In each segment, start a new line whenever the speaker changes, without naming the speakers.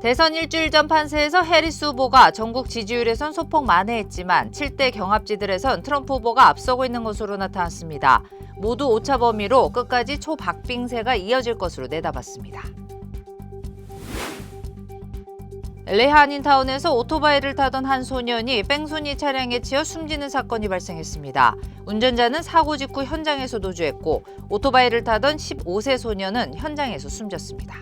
대선 일주일 전 판세에서 해리스 후보가 전국 지지율에선 소폭 만회했지만 7대 경합지들에선 트럼프 후보가 앞서고 있는 것으로 나타났습니다. 모두 오차 범위로 끝까지 초박빙세가 이어질 것으로 내다봤습니다. LA 한인타운에서 오토바이를 타던 한 소년이 뺑소니 차량에 치여 숨지는 사건이 발생했습니다. 운전자는 사고 직후 현장에서 도주했고 오토바이를 타던 15세 소년은 현장에서 숨졌습니다.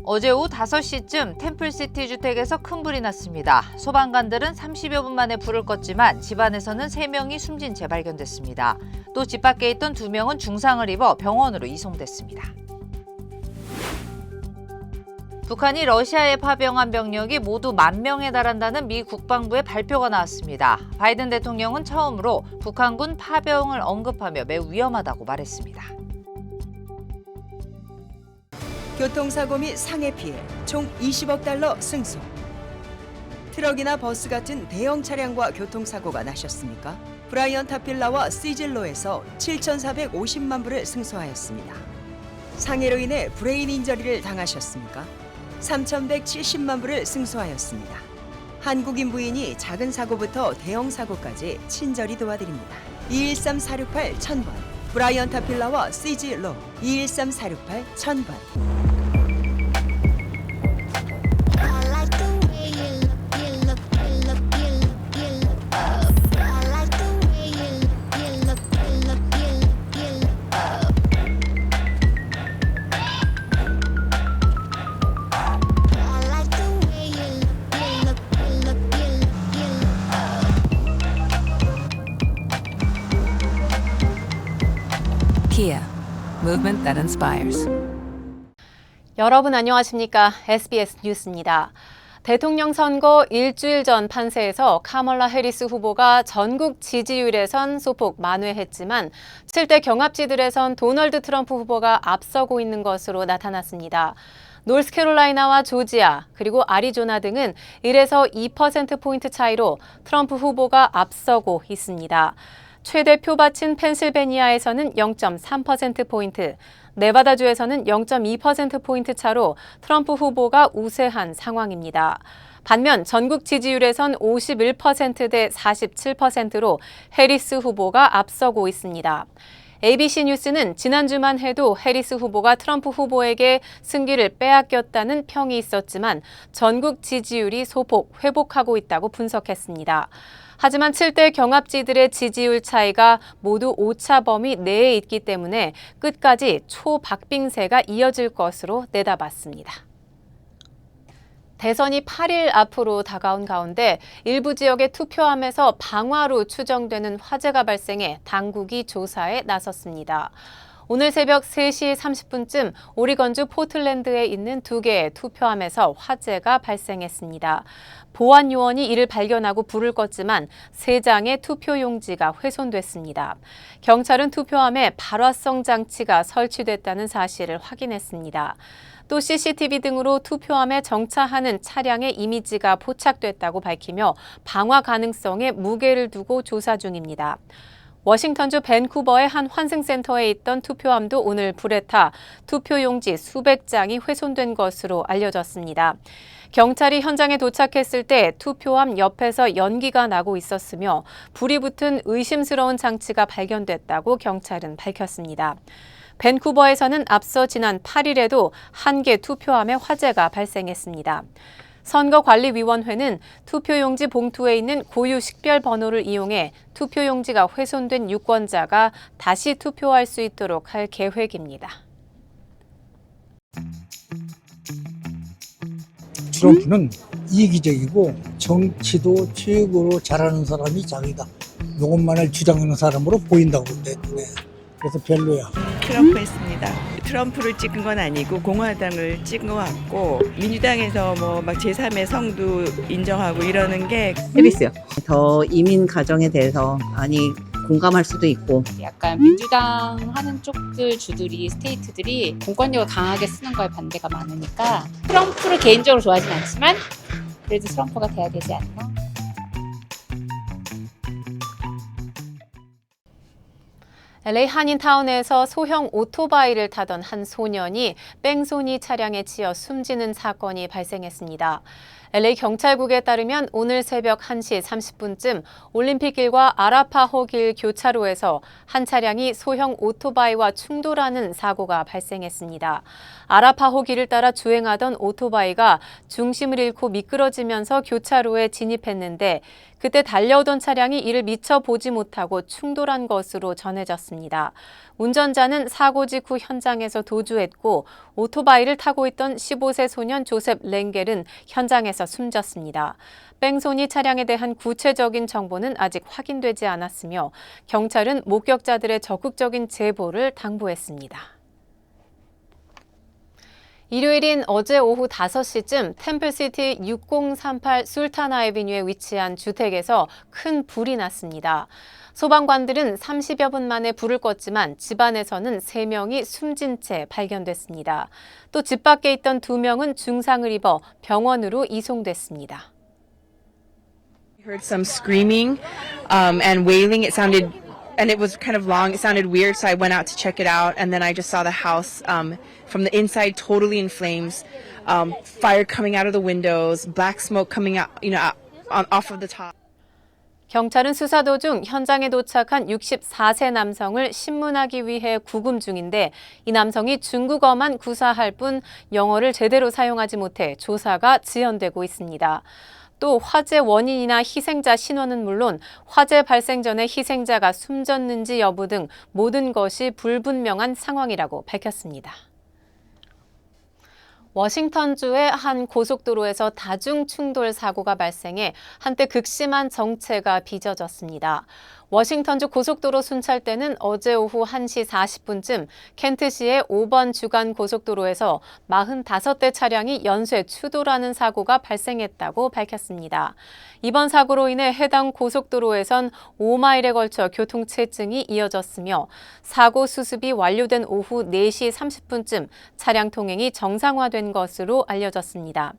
어제 오후 5시쯤 템플시티 주택에서 큰 불이 났습니다. 소방관들은 30여 분 만에 불을 껐지만 집 안에서는 3명이 숨진 채 발견됐습니다. 또 집 밖에 있던 2명은 중상을 입어 병원으로 이송됐습니다. 북한이 러시아에 파병한 병력이 모두 10,000명에 달한다는 미 국방부의 발표가 나왔습니다. 바이든 대통령은 처음으로 북한군 파병을 언급하며 매우 위험하다고 말했습니다.
교통사고 및 상해 피해 총 20억 달러 승소. 트럭이나 버스 같은 대형 차량과 교통사고가 나셨습니까? 브라이언 타필라와 시즐로에서 7,450만 불을 승소하였습니다. 상해로 인해 브레인 인저리를 당하셨습니까? 3,170만 불을 승소하였습니다. 한국인 부인이 작은 사고부터 대형 사고까지 친절히 도와드립니다. 213-468-1000번 브라이언 타필라와 시즐로 213-468-1000번.
Kia, movement that inspires.
여러분 안녕하십니까? SBS 뉴스입니다. 대통령 선거 일주일 전 판세에서 카멀라 해리스 후보가 전국 지지율에선 소폭 만회했지만 7대 경합지들에선 도널드 트럼프 후보가 앞서고 있는 것으로 나타났습니다. 노스캐롤라이나와 조지아 그리고 아리조나 등은 1에서 2%포인트 차이로 트럼프 후보가 앞서고 있습니다. 최대 표밭인 펜실베니아에서는 0.3%포인트, 네바다주에서는 0.2%포인트 차로 트럼프 후보가 우세한 상황입니다. 반면 전국 지지율에선 51%대 47%로 해리스 후보가 앞서고 있습니다. ABC 뉴스는 지난주만 해도 해리스 후보가 트럼프 후보에게 승기를 빼앗겼다는 평이 있었지만 전국 지지율이 소폭 회복하고 있다고 분석했습니다. 하지만 7대 경합지들의 지지율 차이가 모두 오차 범위 내에 있기 때문에 끝까지 초박빙세가 이어질 것으로 내다봤습니다. 대선이 8일 앞으로 다가온 가운데 일부 지역의 투표함에서 방화로 추정되는 화재가 발생해 당국이 조사에 나섰습니다. 오늘 새벽 3시 30분쯤 오리건주 포틀랜드에 있는 2개의 투표함에서 화재가 발생했습니다. 보안 요원이 이를 발견하고 불을 껐지만 3장의 투표용지가 훼손됐습니다. 경찰은 투표함에 발화성 장치가 설치됐다는 사실을 확인했습니다. 또 CCTV 등으로 투표함에 정차하는 차량의 이미지가 포착됐다고 밝히며 방화 가능성에 무게를 두고 조사 중입니다. 워싱턴주 밴쿠버의 한 환승센터에 있던 투표함도 오늘 불에 타 투표용지 수백 장이 훼손된 것으로 알려졌습니다. 경찰이 현장에 도착했을 때 투표함 옆에서 연기가 나고 있었으며 불이 붙은 의심스러운 장치가 발견됐다고 경찰은 밝혔습니다. 밴쿠버에서는 앞서 지난 8일에도 1개 투표함에 화재가 발생했습니다. 선거관리위원회는 투표용지 봉투에 있는 고유 식별 번호를 이용해 투표용지가 훼손된 유권자가 다시 투표할 수 있도록 할 계획입니다.
트럼프는 이기적이고 정치도 최고로 잘하는 사람이 자기다. 이것만을 주장하는 사람으로 보인다고 때문에 그래서 별로야.
트럼프 했습니다. 트럼프를 찍은 건 아니고 공화당을 찍은 것 같고 민주당에서 뭐 막 제3의 성도 인정하고 이러는 게
해리스요. 더 이민 가정에 대해서 많이 공감할 수도 있고
약간 민주당 하는 쪽들 주들이 스테이트들이 공권력을 강하게 쓰는 거에 반대가 많으니까 트럼프를 개인적으로 좋아하진 않지만 그래도 트럼프가 돼야 되지 않나.
LA 한인타운에서 소형 오토바이를 타던 한 소년이 뺑소니 차량에 치여 숨지는 사건이 발생했습니다. LA 경찰국에 따르면 오늘 새벽 1시 30분쯤 올림픽길과 아라파호길 교차로에서 한 차량이 소형 오토바이와 충돌하는 사고가 발생했습니다. 아라파호길을 따라 주행하던 오토바이가 중심을 잃고 미끄러지면서 교차로에 진입했는데 그때 달려오던 차량이 이를 미처 보지 못하고 충돌한 것으로 전해졌습니다. 운전자는 사고 직후 현장에서 도주했고 오토바이를 타고 있던 15세 소년 조셉 랭겔은 현장에서 숨졌습니다. 뺑소니 차량에 대한 구체적인 정보는 아직 확인되지 않았으며 경찰은 목격자들의 적극적인 제보를 당부했습니다. 일요일인 어제 오후 5시쯤 템플시티 6038 술탄 아이비뉴에 위치한 주택에서 큰 불이 났습니다. 소방관들은 30여 분 만에 불을 껐지만 집안에서는 3명이 숨진 채 발견됐습니다. 또 집 밖에 있던 2명은 중상을 입어 병원으로 이송됐습니다.
I heard some screaming and wailing. And it was kind of long. It sounded weird, so I went out to check it out, and then I just saw the house from the inside totally in flames, fire coming out of the windows, black smoke coming out, off of the top.
경찰은 수사 도중 현장에 도착한 64세 남성을 신문하기 위해 구금 중인데 이 남성이 중국어만 구사할 뿐 영어를 제대로 사용하지 못해 조사가 지연되고 있습니다. 또 화재 원인이나 희생자 신원은 물론 화재 발생 전에 희생자가 숨졌는지 여부 등 모든 것이 불분명한 상황이라고 밝혔습니다. 워싱턴주의 한 고속도로에서 다중 충돌 사고가 발생해 한때 극심한 정체가 빚어졌습니다. 워싱턴주 고속도로 순찰대는 어제 오후 1시 40분쯤 켄트시의 5번 주간 고속도로에서 45대 차량이 연쇄 추돌하는 사고가 발생했다고 밝혔습니다. 이번 사고로 인해 해당 고속도로에선 5마일에 걸쳐 교통체증이 이어졌으며 사고 수습이 완료된 오후 4시 30분쯤 차량 통행이 정상화된 것으로 알려졌습니다.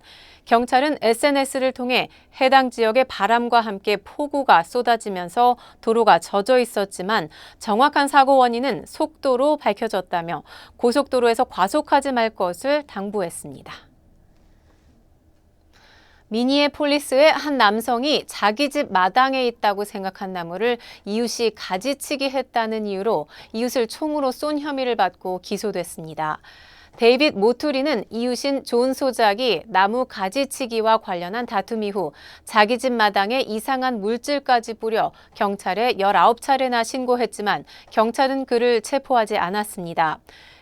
경찰은 SNS를 통해 해당 지역에 바람과 함께 폭우가 쏟아지면서 도로가 젖어 있었지만 정확한 사고 원인은 속도로 밝혀졌다며 고속도로에서 과속하지 말 것을 당부했습니다. 미니애폴리스의 한 남성이 자기 집 마당에 있다고 생각한 나무를 이웃이 가지치기 했다는 이유로 이웃을 총으로 쏜 혐의를 받고 기소됐습니다. 데이빗 모투리는 이웃인 존 소작이 나무 가지치기와 관련한 다툼 이후 자기 집 마당에 이상한 물질까지 뿌려 경찰에 19차례나 신고했지만 경찰은 그를 체포하지 않았습니다.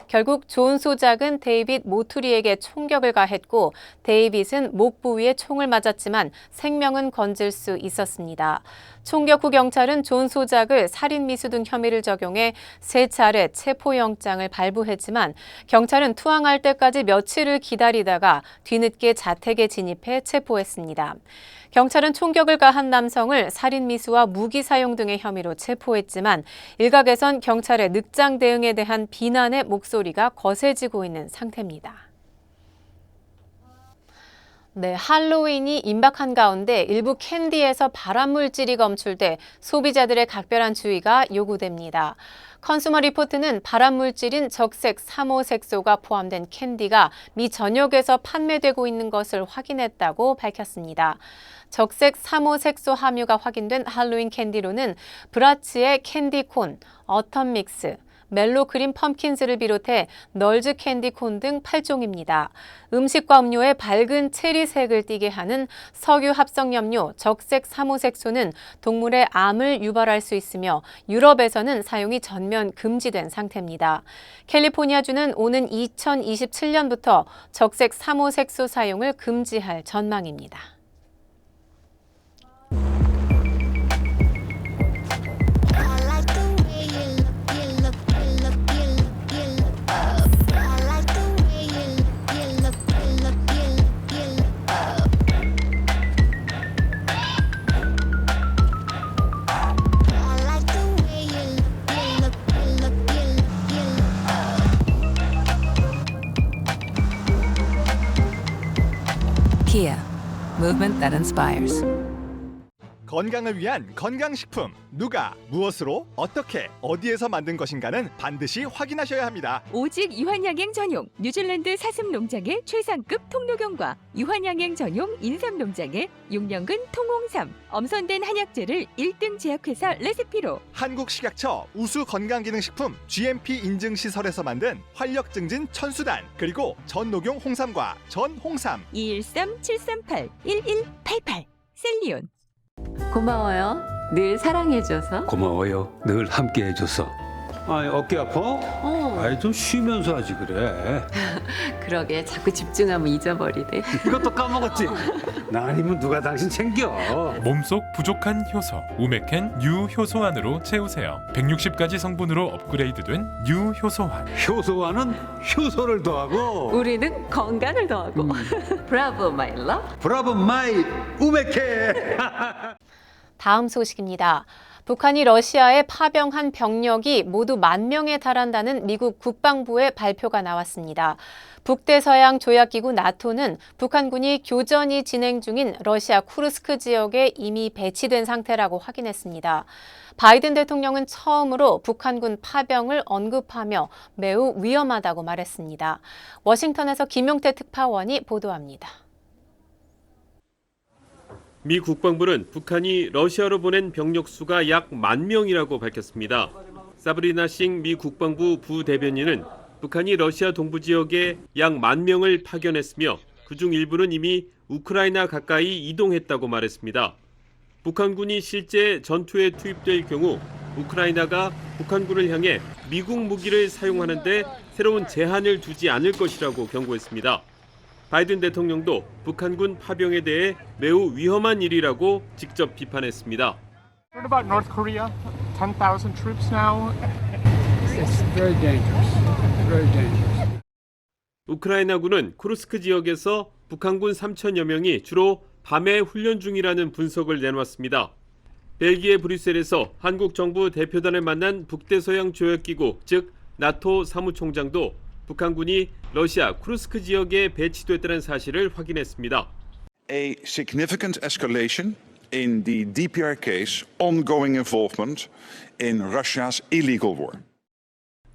결국 존 소작은 데이빗 모투리에게 총격을 가했고 데이빗은 목 부위에 총을 맞았지만 생명은 건질 수 있었습니다. 총격 후 경찰은 존 소작을 살인미수 등 혐의를 적용해 3차례 체포영장을 발부했지만 경찰은 투항할 때까지 며칠을 기다리다가 뒤늦게 자택에 진입해 체포했습니다. 경찰은 총격을 가한 남성을 살인미수와 무기 사용 등의 혐의로 체포했지만 일각에선 경찰의 늑장 대응에 대한 비난의 목소리가 거세지고 있는 상태입니다. 네, 할로윈이 임박한 가운데 일부 캔디에서 발암물질이 검출돼 소비자들의 각별한 주의가 요구됩니다. 컨슈머 리포트는 발암물질인 적색 3호색소가 포함된 캔디가 미 전역에서 판매되고 있는 것을 확인했다고 밝혔습니다. 적색 3호색소 함유가 확인된 할로윈 캔디로는 브라치의 캔디콘, 어텀믹스, 멜로크림 펌킨스를 비롯해 널즈 캔디콘 등 8종입니다. 음식과 음료에 밝은 체리색을 띠게 하는 석유 합성염료 적색 3호색소는 동물의 암을 유발할 수 있으며 유럽에서는 사용이 전면 금지된 상태입니다. 캘리포니아주는 오는 2027년부터 적색 3호색소 사용을 금지할 전망입니다.
Kia, movement that inspires.
건강을 위한 건강식품. 누가, 무엇으로, 어떻게, 어디에서 만든 것인가는 반드시 확인하셔야 합니다.
오직 유한양행 전용 뉴질랜드 사슴 농장의 최상급 통로경과 유한양행 전용 인삼 농장의 6년근 통홍삼, 엄선된 한약재를 1등 제약회사 레시피로
한국식약처 우수 건강기능식품 GMP 인증 시설에서 만든 활력 증진 천수단, 그리고 전녹용 홍삼과 전홍삼.
213-738-1188 셀리온.
고마워요. 늘 사랑해줘서.
고마워요. 늘 함께해줘서. 어깨 아파? 좀 쉬면서 하지 그래.
그러게 자꾸 집중하면 잊어버리네.
이것도 까먹었지? 나 아니면 누가 당신 챙겨.
몸속 부족한 효소 우메켄 유효소환으로 채우세요. 160가지 성분으로 업그레이드된 유효소환.
효소와는 효소를 더하고
우리는 건강을 더하고. 브라보 마이 러브.
브라보 마이 우메케.
다음 소식입니다. 북한이 러시아에 파병한 병력이 모두 10,000명에 달한다는 미국 국방부의 발표가 나왔습니다. 북대서양 조약기구 나토는 북한군이 교전이 진행 중인 러시아 쿠르스크 지역에 이미 배치된 상태라고 확인했습니다. 바이든 대통령은 처음으로 북한군 파병을 언급하며 매우 위험하다고 말했습니다. 워싱턴에서 김용태 특파원이 보도합니다.
미 국방부는 북한이 러시아로 보낸 병력 수가 약 10,000명이라고 밝혔습니다. 사브리나 싱 미 국방부 부대변인은 북한이 러시아 동부 지역에 약 10,000명을 파견했으며 그중 일부는 이미 우크라이나 가까이 이동했다고 말했습니다. 북한군이 실제 전투에 투입될 경우 우크라이나가 북한군을 향해 미국 무기를 사용하는데 새로운 제한을 두지 않을 것이라고 경고했습니다. 바이든 대통령도 북한군 파병에 대해 매우 위험한 일이라고 직접 비판했습니다.
What about North Korea? 10,000 troops now. It's very dangerous. Very dangerous.
우크라이나군은 쿠르스크 지역에서 북한군 3,000여 명이 주로 밤에 훈련 중이라는 분석을 내놓았습니다. 벨기에 브뤼셀에서 한국 정부 대표단을 만난 북대서양 조약기구, 즉 나토 사무총장도 북한군이 러시아 쿠르스크 지역에 배치됐다는 사실을 확인했습니다.
A significant escalation in the DPR case, ongoing involvement in Russia's illegal war.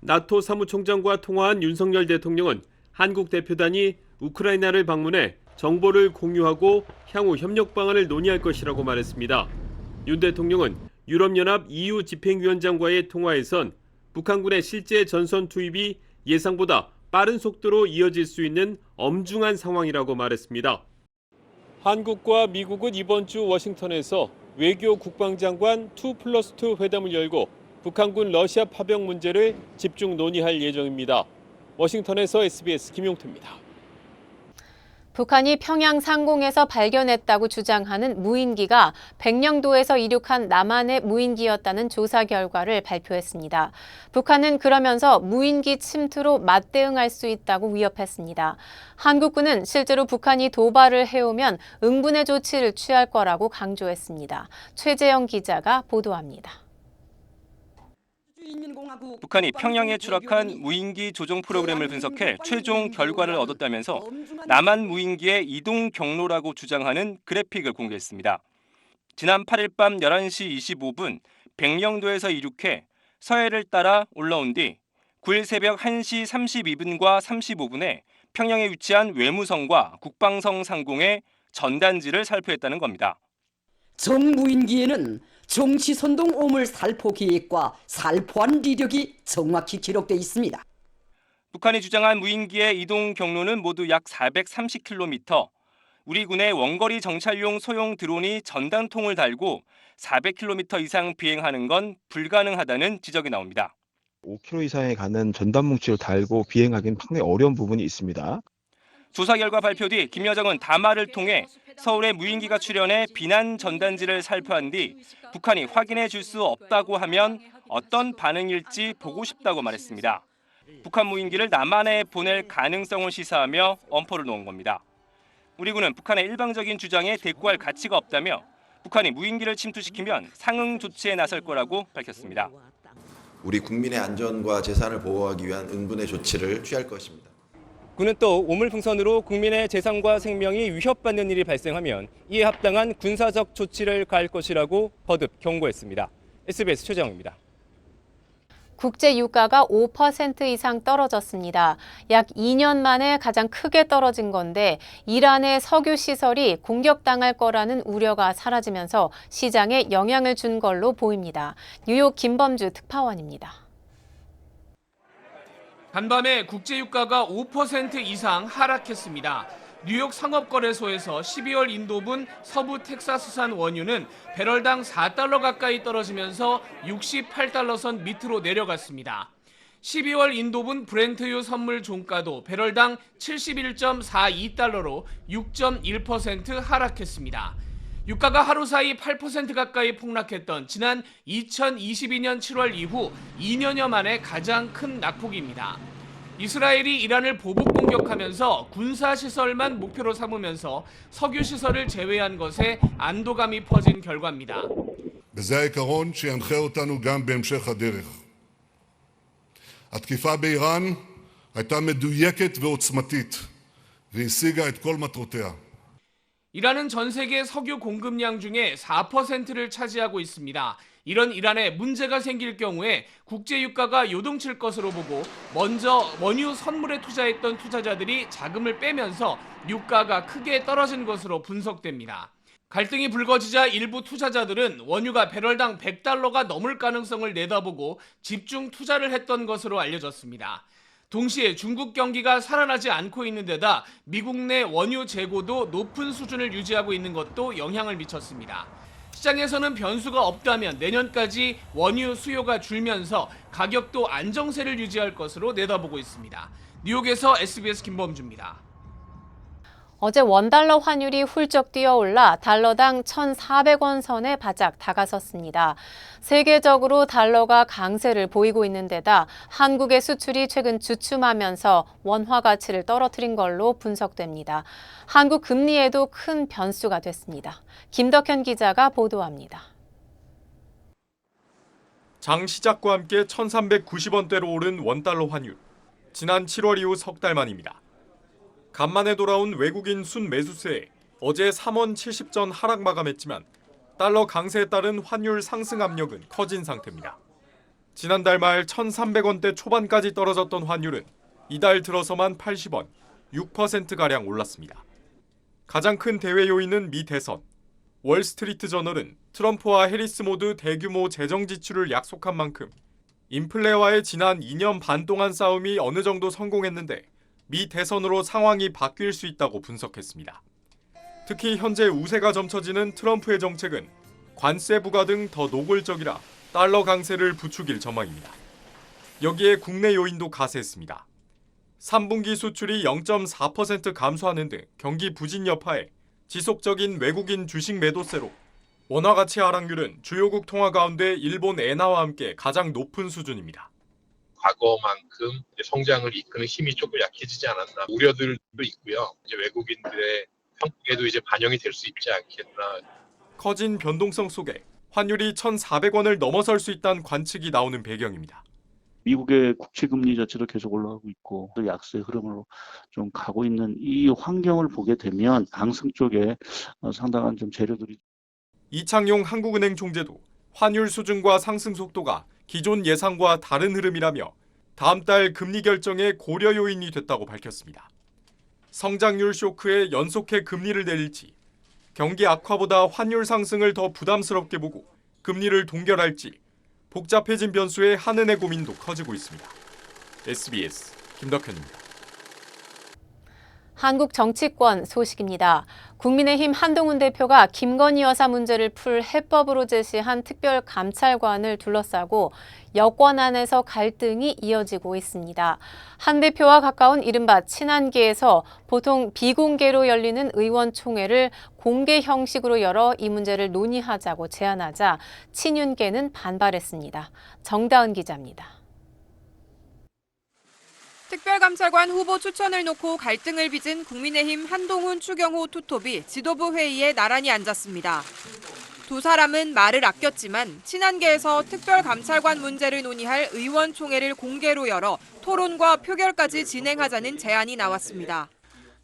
나토 사무총장과 통화한 윤석열 대통령은 한국 대표단이 우크라이나를 방문해 정보를 공유하고 향후 협력 방안을 논의할 것이라고 말했습니다. 윤 대통령은 유럽연합 EU 집행위원장과의 통화에선 북한군의 실제 전선 투입이 예상보다 빠른 속도로 이어질 수 있는 엄중한 상황이라고 말했습니다. 한국과 미국은 이번 주 워싱턴에서 외교 국방장관 2+2 회담을 열고 북한군 러시아 파병 문제를 집중 논의할 예정입니다. 워싱턴에서 SBS 김용태입니다.
북한이 평양 상공에서 발견했다고 주장하는 무인기가 백령도에서 이륙한 남한의 무인기였다는 조사 결과를 발표했습니다. 북한은 그러면서 무인기 침투로 맞대응할 수 있다고 위협했습니다. 한국군은 실제로 북한이 도발을 해오면 응분의 조치를 취할 거라고 강조했습니다. 최재영 기자가 보도합니다.
북한이 평양에 추락한 무인기 조종 프로그램을 분석해 최종 결과를 얻었다면서 남한 무인기의 이동 경로라고 주장하는 그래픽을 공개했습니다. 지난 8일 밤 11시 25분 백령도에서 이륙해 서해를 따라 올라온 뒤 9일 새벽 1시 32분과 35분에 평양에 위치한 외무성과 국방성 상공의 전단지를 살포했다는 겁니다.
정무인기에는 정치선동 오물 살포 계획과 살포한 이력이 정확히 기록돼 있습니다.
북한이 주장한 무인기의 이동 경로는 모두 약 430km, 우리 군의 원거리 정찰용 소형 드론이 전단통을 달고 400km 이상 비행하는 건 불가능하다는 지적이 나옵니다.
5km 이상에 가는 전단 뭉치를 달고 비행하기는 상당히 어려운 부분이 있습니다.
조사 결과 발표 뒤 김 여정은 담화를 통해 서울에 무인기가 출현해 비난 전단지를 살포한 뒤 북한이 확인해 줄 수 없다고 하면 어떤 반응일지 보고 싶다고 말했습니다. 북한 무인기를 남한에 보낼 가능성을 시사하며 엄포를 놓은 겁니다. 우리 군은 북한의 일방적인 주장에 대꾸할 가치가 없다며 북한이 무인기를 침투시키면 상응 조치에 나설 거라고 밝혔습니다.
우리 국민의 안전과 재산을 보호하기 위한 응분의 조치를 취할 것입니다.
군은 또 오물풍선으로 국민의 재산과 생명이 위협받는 일이 발생하면 이에 합당한 군사적 조치를 가할 것이라고 거듭 경고했습니다. SBS 최정입니다.
국제 유가가 5% 이상 떨어졌습니다. 약 2년 만에 가장 크게 떨어진 건데 이란의 석유 시설이 공격당할 거라는 우려가 사라지면서 시장에 영향을 준 걸로 보입니다. 뉴욕 김범주 특파원입니다.
간밤에 국제 유가가 5% 이상 하락했습니다. 뉴욕 상업거래소에서 12월 인도분 서부 텍사스산 원유는 배럴당 4달러 가까이 떨어지면서 68달러 선 밑으로 내려갔습니다. 12월 인도분 브렌트유 선물 종가도 배럴당 71.42달러로 6.1% 하락했습니다. 유가가 하루 사이 8% 가까이 폭락했던 지난 2022년 7월 이후 2년여 만에 가장 큰 낙폭입니다. 이스라엘이 이란을 보복 공격하면서 군사시설만 목표로 삼으면서 석유시설을 제외한 것에 안도감이 퍼진 결과입니다.
וזה העיקרון שינחה אותנו גם בהמשך הדרך. התקיפה באיראן הייתה מדויקת ועוצמתית והשיגה את כל מטרותיה.
이란은 전 세계 석유 공급량 중에 4%를 차지하고 있습니다. 이런 이란에 문제가 생길 경우에 국제 유가가 요동칠 것으로 보고 먼저 원유 선물에 투자했던 투자자들이 자금을 빼면서 유가가 크게 떨어진 것으로 분석됩니다. 갈등이 불거지자 일부 투자자들은 원유가 배럴당 100달러가 넘을 가능성을 내다보고 집중 투자를 했던 것으로 알려졌습니다. 동시에 중국 경기가 살아나지 않고 있는 데다 미국 내 원유 재고도 높은 수준을 유지하고 있는 것도 영향을 미쳤습니다. 시장에서는 변수가 없다면 내년까지 원유 수요가 줄면서 가격도 안정세를 유지할 것으로 내다보고 있습니다. 뉴욕에서 SBS 김범주입니다.
어제 원달러 환율이 훌쩍 뛰어올라 달러당 1,400원 선에 바짝 다가섰습니다. 세계적으로 달러가 강세를 보이고 있는 데다 한국의 수출이 최근 주춤하면서 원화 가치를 떨어뜨린 걸로 분석됩니다. 한국 금리에도 큰 변수가 됐습니다. 김덕현 기자가 보도합니다.
장 시작과 함께 1,390원대로 오른 원달러 환율. 지난 7월 이후 석 달 만입니다. 간만에 돌아온 외국인 순매수세에 어제 3원 70전 하락 마감했지만 달러 강세에 따른 환율 상승 압력은 커진 상태입니다. 지난달 말 1,300원대 초반까지 떨어졌던 환율은 이달 들어서만 80원, 6%가량 올랐습니다. 가장 큰 대외 요인은 미 대선. 월스트리트 저널은 트럼프와 해리스 모두 대규모 재정 지출을 약속한 만큼 인플레와의 지난 2년 반 동안 싸움이 어느 정도 성공했는데 미 대선으로 상황이 바뀔 수 있다고 분석했습니다. 특히 현재 우세가 점쳐지는 트럼프의 정책은 관세 부과 등 더 노골적이라 달러 강세를 부추길 전망입니다. 여기에 국내 요인도 가세했습니다. 3분기 수출이 0.4% 감소하는 등 경기 부진 여파에 지속적인 외국인 주식 매도세로 원화 가치 하락률은 주요국 통화 가운데 일본 엔화와 함께 가장 높은 수준입니다.
과거만큼 성장을 이끄는 힘이 조금 약해지지 않았나 우려들도 있고요. 이제 외국인들의 평가에도 이제 반영이 될 수 있지 않겠나.
커진 변동성 속에 환율이 1,400원을 넘어설 수 있다는 관측이 나오는 배경입니다.
미국의 국채 금리 자체도 계속 올라가고 있고 또 약세 흐름으로 좀 가고 있는 이 환경을 보게 되면 강승 쪽에 상당한 좀 재료들이.
이창용 한국은행 총재도 환율 수준과 상승 속도가 기존 예상과 다른 흐름이라며 다음 달 금리 결정의 고려 요인이 됐다고 밝혔습니다. 성장률 쇼크에 연속해 금리를 내릴지, 경기 악화보다 환율 상승을 더 부담스럽게 보고 금리를 동결할지 복잡해진 변수에 한은의 고민도 커지고 있습니다. SBS 김덕현입니다.
한국 정치권 소식입니다. 국민의힘 한동훈 대표가 김건희 여사 문제를 풀 해법으로 제시한 특별감찰관을 둘러싸고 여권 안에서 갈등이 이어지고 있습니다. 한 대표와 가까운 이른바 친한계에서 보통 비공개로 열리는 의원총회를 공개 형식으로 열어 이 문제를 논의하자고 제안하자 친윤계는 반발했습니다. 정다은 기자입니다.
특별감찰관 후보 추천을 놓고 갈등을 빚은 국민의힘 한동훈, 추경호 투톱이 지도부 회의에 나란히 앉았습니다. 두 사람은 말을 아꼈지만 친한계에서 특별감찰관 문제를 논의할 의원총회를 공개로 열어 토론과 표결까지 진행하자는 제안이 나왔습니다.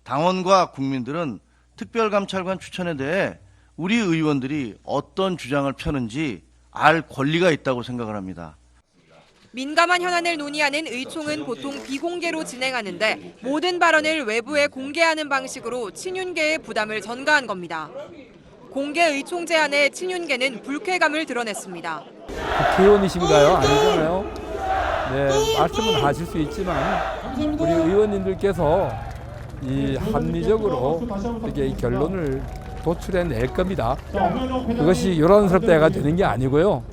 당원과 국민들은 특별감찰관 추천에 대해 우리 의원들이 어떤 주장을 펴는지 알 권리가 있다고 생각을 합니다.
민감한 현안을 논의하는 의총은 보통 비공개로 진행하는데 모든 발언을 외부에 공개하는 방식으로 친윤계의 부담을 전가한 겁니다. 공개 의총 제안에 친윤계는 불쾌감을 드러냈습니다.
국회의원이신가요? 아니잖아요. 네, 말씀은 하실 수 있지만 우리 의원님들께서 이 합리적으로 이렇게 이 결론을 도출해낼 겁니다. 그것이 요란스럽다가 되는 게 아니고요.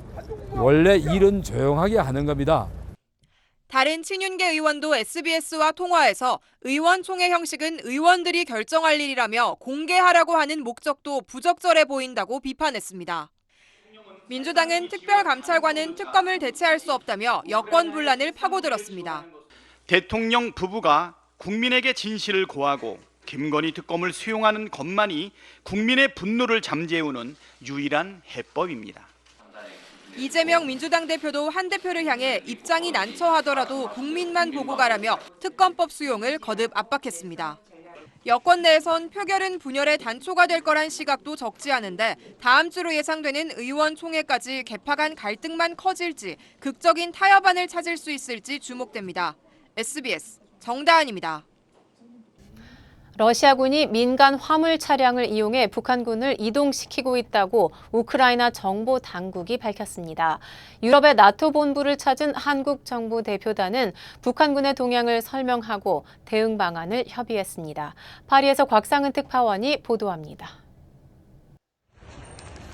원래 일은 조용하게 하는 겁니다.
다른 친윤계 의원도 SBS와 통화에서 의원총회 형식은 의원들이 결정할 일이라며 공개하라고 하는 목적도 부적절해 보인다고 비판했습니다. 민주당은 특별감찰관은 특검을 대체할 수 없다며 여권 분란을 파고들었습니다.
대통령 부부가 국민에게 진실을 고하고 김건희 특검을 수용하는 것만이 국민의 분노를 잠재우는 유일한 해법입니다.
이재명 민주당 대표도 한 대표를 향해 입장이 난처하더라도 국민만 보고 가라며 특검법 수용을 거듭 압박했습니다. 여권 내에선 표결은 분열의 단초가 될 거란 시각도 적지 않은데 다음 주로 예상되는 의원총회까지 개파 간 갈등만 커질지 극적인 타협안을 찾을 수 있을지 주목됩니다. SBS 정다은입니다.
러시아군이 민간 화물 차량을 이용해 북한군을 이동시키고 있다고 우크라이나 정보 당국이 밝혔습니다. 유럽의 나토 본부를 찾은 한국 정부 대표단은 북한군의 동향을 설명하고 대응 방안을 협의했습니다. 파리에서 곽상은 특파원이 보도합니다.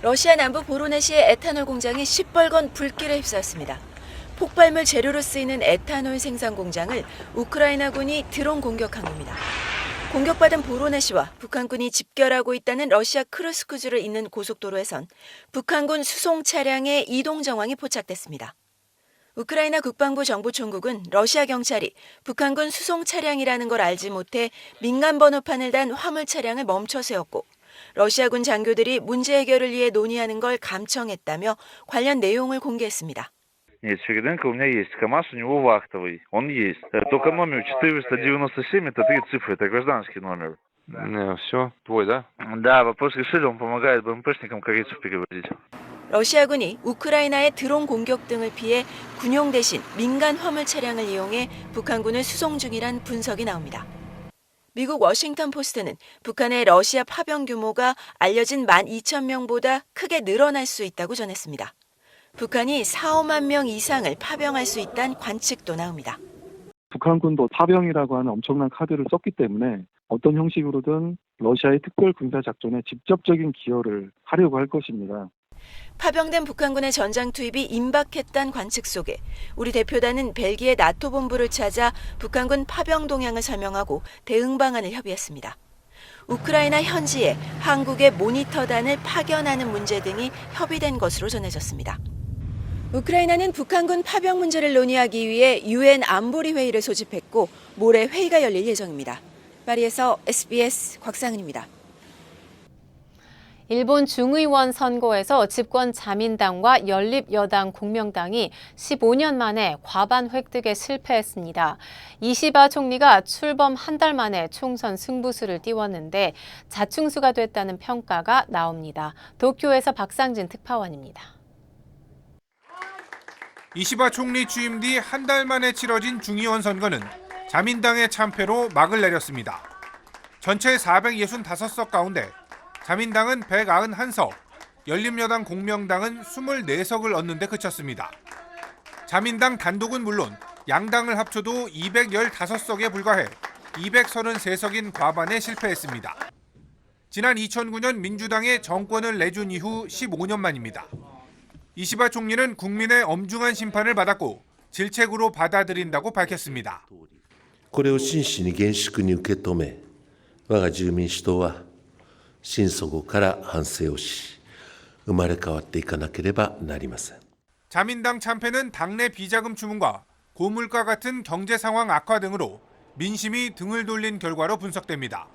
러시아 남부 보로네시의 에탄올 공장이 시뻘건 불길에 휩싸였습니다. 폭발물 재료로 쓰이는 에탄올 생산 공장을 우크라이나군이 드론 공격한 겁니다. 공격받은 보로네시와 북한군이 집결하고 있다는 러시아 크루스크주를 잇는 고속도로에선 북한군 수송 차량의 이동 정황이 포착됐습니다. 우크라이나 국방부 정보총국은 러시아 경찰이 북한군 수송 차량이라는 걸 알지 못해 민간 번호판을 단 화물 차량을 멈춰 세웠고 러시아군 장교들이 문제 해결을 위해 논의하는 걸 감청했다며 관련 내용을 공개했습니다.
Нет, Череденко у меня есть. КамАЗ у него вахтовый. Он есть. Только номер 497, это 3 цифры, это гражданский номер. Все, твой, да? Да, вопрос решили, он помогает БМПшникам корейцев перевозить.
러시아군이 우크라이나의 드론 공격 등을 피해 군용 대신 민간 화물 차량을 이용해 북한군을 수송 중이란 분석이 나옵니다. 미국 워싱턴 포스트는 북한의 러시아 파병 규모가 알려진 12,000명보다 크게 늘어날 수 있다고 전했습니다. 북한이 4-5만 명 이상을 파병할 수 있다는 관측도 나옵니다.
북한군도 파병이라고 하는 엄청난 카드를 썼기 때문에 어떤 형식으로든 러시아의 특별 군사 작전에 직접적인 기여를 하려고 할 것입니다.
파병된 북한군의 전장 투입이 임박했다는 관측 속에 우리 대표단은 벨기에 나토 본부를 찾아 북한군 파병 동향을 설명하고 대응 방안을 협의했습니다. 우크라이나 현지에 한국의 모니터단을 파견하는 문제 등이 협의된 것으로 전해졌습니다. 우크라이나는 북한군 파병 문제를 논의하기 위해 UN 안보리 회의를 소집했고 모레 회의가 열릴 예정입니다. 파리에서 SBS 곽상은입니다.
일본 중의원 선거에서 집권 자민당과 연립여당 공명당이 15년 만에 과반 획득에 실패했습니다. 이시바 총리가 출범 한 달 만에 총선 승부수를 띄웠는데 자충수가 됐다는 평가가 나옵니다. 도쿄에서 박상진 특파원입니다.
이시바 총리 취임 뒤 한 달 만에 치러진 중의원 선거는 자민당의 참패로 막을 내렸습니다. 전체 465석 가운데 자민당은 191석, 연립여당 공명당은 24석을 얻는 데 그쳤습니다. 자민당 단독은 물론 양당을 합쳐도 215석에 불과해 233석인 과반에 실패했습니다. 지난 2009년 민주당에 정권을 내준 이후 15년 만입니다. 이시바 총리는 국민의 엄중한 심판을 받았고 질책으로 받아들인다고 밝혔습니다.
これを真摯に厳粛に受け止め、我が自由民主党は心底から反省をし、生まれ変わっていかなければなりません。
자민당 참패는 당내 비자금 추문과 고물가 같은 경제 상황 악화 등으로 민심이 등을 돌린 결과로 분석됩니다.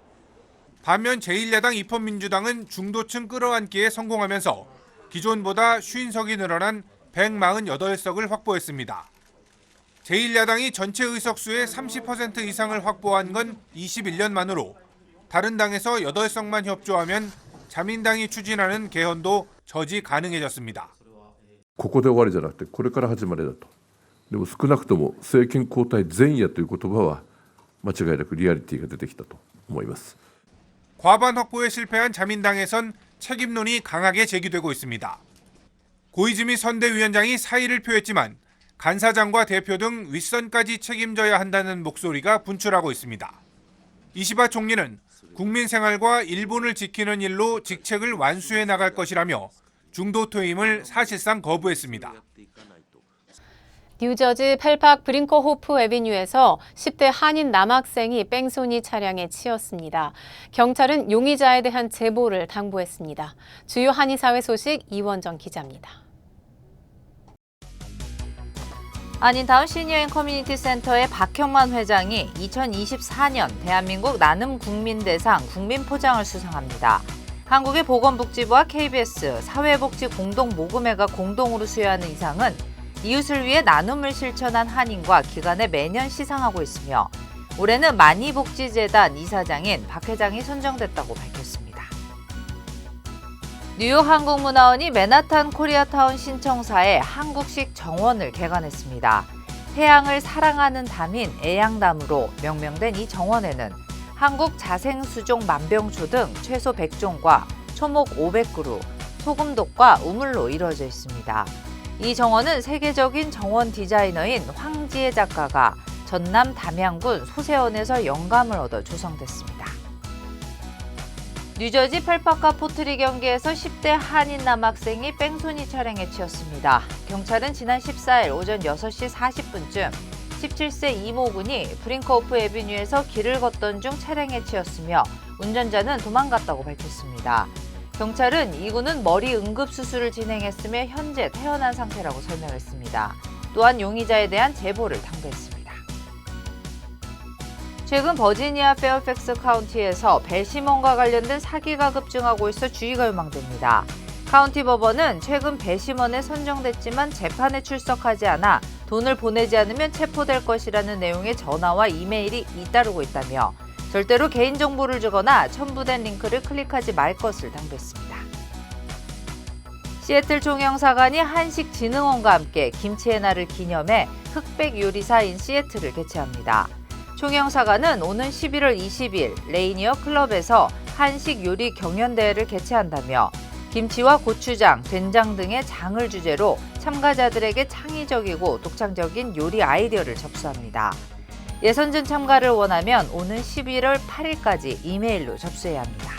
반면 제1야당 입헌민주당은 중도층 끌어안기에 성공하면서 기존보다 50석이 늘어난 148석을 확보했습니다. 제1야당이 전체 의석수의 30% 이상을 확보한 건 21년 만으로 다른 당에서 8석만 협조하면 자민당이 추진하는 개헌도 저지 가능해졌습니다.
ここで終わりじゃなくてこれから始まりだと。でも少なくとも政権交代前夜という言葉は間違いなくリアリティが出てきたと思います。
과반 확보에 실패한 자민당에선 책임론이 강하게 제기되고 있습니다. 고이즈미 선대위원장이 사의를 표했지만 간사장과 대표 등 윗선까지 책임져야 한다는 목소리가 분출하고 있습니다. 이시바 총리는 국민 생활과 일본을 지키는 일로 직책을 완수해 나갈 것이라며 중도 퇴임을 사실상 거부했습니다.
뉴저지 펠팍 브링커호프 애비뉴에서 10대 한인 남학생이 뺑소니 차량에 치였습니다. 경찰은 용의자에 대한 제보를 당부했습니다. 주요 한인사회 소식 이원정 기자입니다.
한인타운 시니어인 커뮤니티 센터의 박형만 회장이 2024년 대한민국 나눔 국민대상 국민포장을 수상합니다. 한국의 보건복지부와 KBS, 사회복지 공동모금회가 공동으로 수여하는 이 상은 이웃을 위해 나눔을 실천한 한인과 기관에 매년 시상하고 있으며 올해는 만이복지재단 이사장인 박 회장이 선정됐다고 밝혔습니다. 뉴욕 한국문화원이 맨하탄 코리아타운 신청사에 한국식 정원을 개관했습니다. 태양을 사랑하는 담인 애양담으로 명명된 이 정원에는 한국 자생수종 만병초 등 채소 100종과 초목 500그루, 소금독과 우물로 이루어져 있습니다. 이 정원은 세계적인 정원 디자이너인 황지혜 작가가 전남 담양군 소세원에서 영감을 얻어 조성됐습니다. 뉴저지 펠파카 포트리 경기에서 10대 한인 남학생이 뺑소니 차량에 치였습니다. 경찰은 지난 14일 오전 6시 40분쯤 17세 이모군이 브링커호프 애비뉴에서 길을 걷던 중 차량에 치였으며 운전자는 도망갔다고 밝혔습니다. 경찰은 이군은 머리 응급수술을 진행했으며 현재 퇴원한 상태라고 설명했습니다. 또한 용의자에 대한 제보를 당부했습니다. 최근 버지니아 페어팩스 카운티에서 배심원과 관련된 사기가 급증하고 있어 주의가 요망됩니다. 카운티 법원은 최근 배심원에 선정됐지만 재판에 출석하지 않아 돈을 보내지 않으면 체포될 것이라는 내용의 전화와 이메일이 잇따르고 있다며 절대로 개인정보를 주거나 첨부된 링크를 클릭하지 말 것을 당부했습니다. 시애틀 총영사관이 한식진흥원과 함께 김치의 날을 기념해 흑백 요리사인 시애틀을 개최합니다. 총영사관은 오는 11월 20일 레이니어 클럽에서 한식 요리 경연대회를 개최한다며 김치와 고추장, 된장 등의 장을 주제로 참가자들에게 창의적이고 독창적인 요리 아이디어를 접수합니다. 예선전 참가를 원하면 오는 11월 8일까지 이메일로 접수해야 합니다.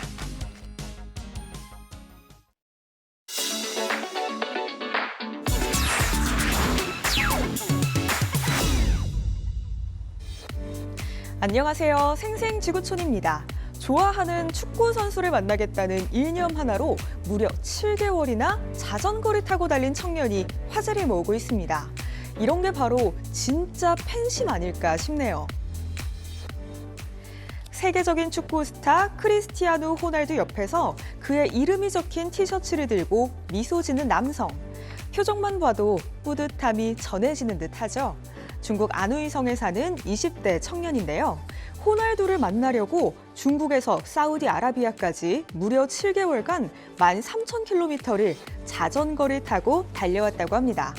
안녕하세요. 생생지구촌입니다. 좋아하는 축구 선수를 만나겠다는 일념 하나로 무려 7개월이나 자전거를 타고 달린 청년이 화제를 모으고 있습니다. 이런 게 바로 진짜 팬심 아닐까 싶네요. 세계적인 축구 스타 크리스티아누 호날두 옆에서 그의 이름이 적힌 티셔츠를 들고 미소 짓는 남성. 표정만 봐도 뿌듯함이 전해지는 듯하죠. 중국 안후이성에 사는 20대 청년인데요. 호날두를 만나려고 중국에서 사우디아라비아까지 무려 7개월간 13,000km를 자전거를 타고 달려왔다고 합니다.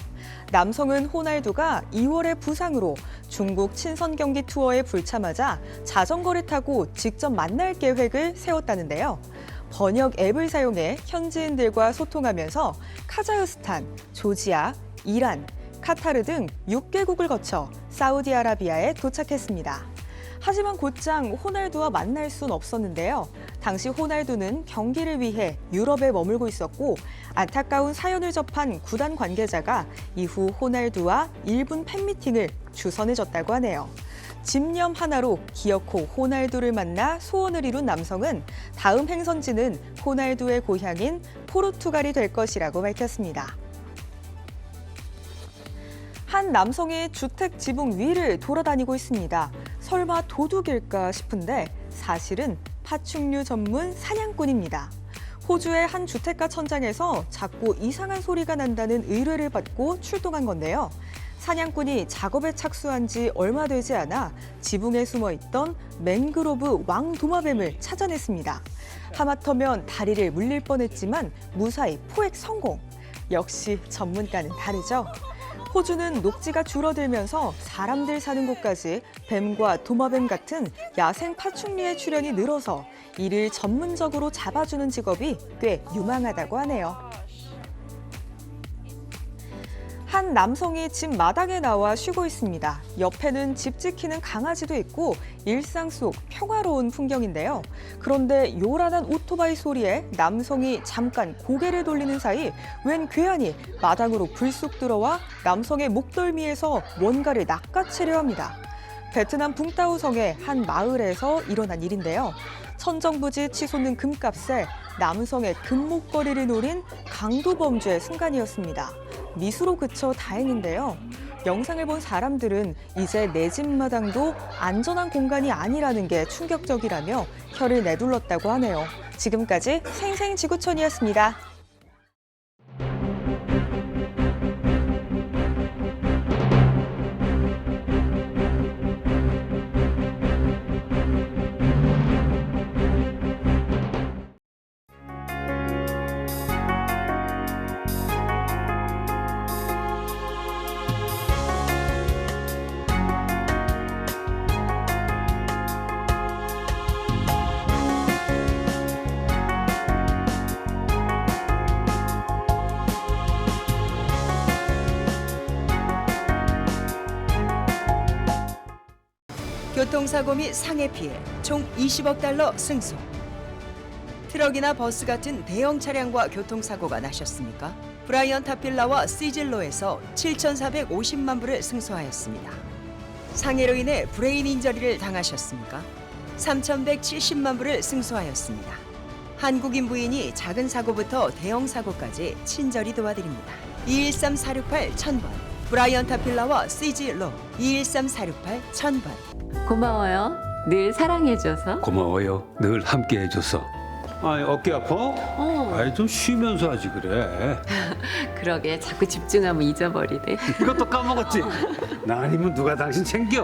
남성은 호날두가 2월에 부상으로 중국 친선 경기 투어에 불참하자 자전거를 타고 직접 만날 계획을 세웠다는데요. 번역 앱을 사용해 현지인들과 소통하면서 카자흐스탄, 조지아, 이란, 카타르 등 6개국을 거쳐 사우디아라비아에 도착했습니다. 하지만 곧장 호날두와 만날 순 없었는데요. 당시 호날두는 경기를 위해 유럽에 머물고 있었고 안타까운 사연을 접한 구단 관계자가 이후 호날두와 1분 팬미팅을 주선해줬다고 하네요. 집념 하나로 기어코 호날두를 만나 소원을 이룬 남성은 다음 행선지는 호날두의 고향인 포르투갈이 될 것이라고 밝혔습니다. 한 남성이 주택 지붕 위를 돌아다니고 있습니다. 설마 도둑일까 싶은데 사실은 파충류 전문 사냥꾼입니다. 호주의 한 주택가 천장에서 자꾸 이상한 소리가 난다는 의뢰를 받고 출동한 건데요. 사냥꾼이 작업에 착수한 지 얼마 되지 않아 지붕에 숨어있던 맹그로브 왕도마뱀을 찾아냈습니다. 하마터면 다리를 물릴 뻔했지만 무사히 포획 성공. 역시 전문가는 다르죠. 호주는 녹지가 줄어들면서 사람들 사는 곳까지 뱀과 도마뱀 같은 야생 파충류의 출현이 늘어서 이를 전문적으로 잡아주는 직업이 꽤 유망하다고 하네요. 한 남성이 집 마당에 나와 쉬고 있습니다. 옆에는 집 지키는 강아지도 있고 일상 속 평화로운 풍경인데요. 그런데 요란한 오토바이 소리에 남성이 잠깐 고개를 돌리는 사이 웬 괴한이 마당으로 불쑥 들어와 남성의 목덜미에서 뭔가를 낚아채려 합니다. 베트남 붕따오성의 한 마을에서 일어난 일인데요. 천정부지 치솟는 금값에 남성의 금목걸이를 노린 강도 범죄의 순간이었습니다. 미수로 그쳐 다행인데요. 영상을 본 사람들은 이제 내 집 마당도 안전한 공간이 아니라는 게 충격적이라며 혀를 내둘렀다고 하네요. 지금까지 생생지구촌이었습니다.
교통사고 및 상해 피해 총 20억 달러 승소. 트럭이나 버스 같은 대형 차량과 교통사고가 나셨습니까? 브라이언 타필라와 시즐로에서 7,450만 불을 승소하였습니다. 상해로 인해 브레인 인저리를 당하셨습니까? 3,170만 불을 승소하였습니다. 한국인 부인이 작은 사고부터 대형 사고까지 친절히 도와드립니다. 213-468-1000번 브라이언 타필라와 시즐로 213-468-1000번.
고마워요. 늘 사랑해줘서.
고마워요. 늘 함께해줘서. 아이, 어깨 아파? 아이, 좀 쉬면서 하지 그래.
그러게 자꾸 집중하면 잊어버리네.
이것도 까먹었지? 나 아니면 누가 당신 챙겨?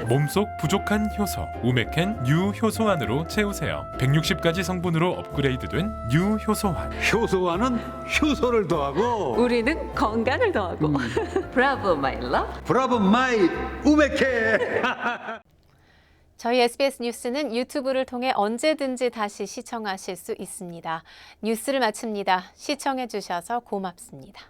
몸속 부족한 효소 우메켄 뉴 효소환으로 채우세요. 160가지 성분으로 업그레이드된 뉴 효소환.
효소환은 효소를 더하고
우리는 건강을 더하고. 브라보 마이 러브.
브라보 마이 우메켄.
저희 SBS 뉴스는 유튜브를 통해 언제든지 다시 시청하실 수 있습니다. 뉴스를 마칩니다. 시청해 주셔서 고맙습니다.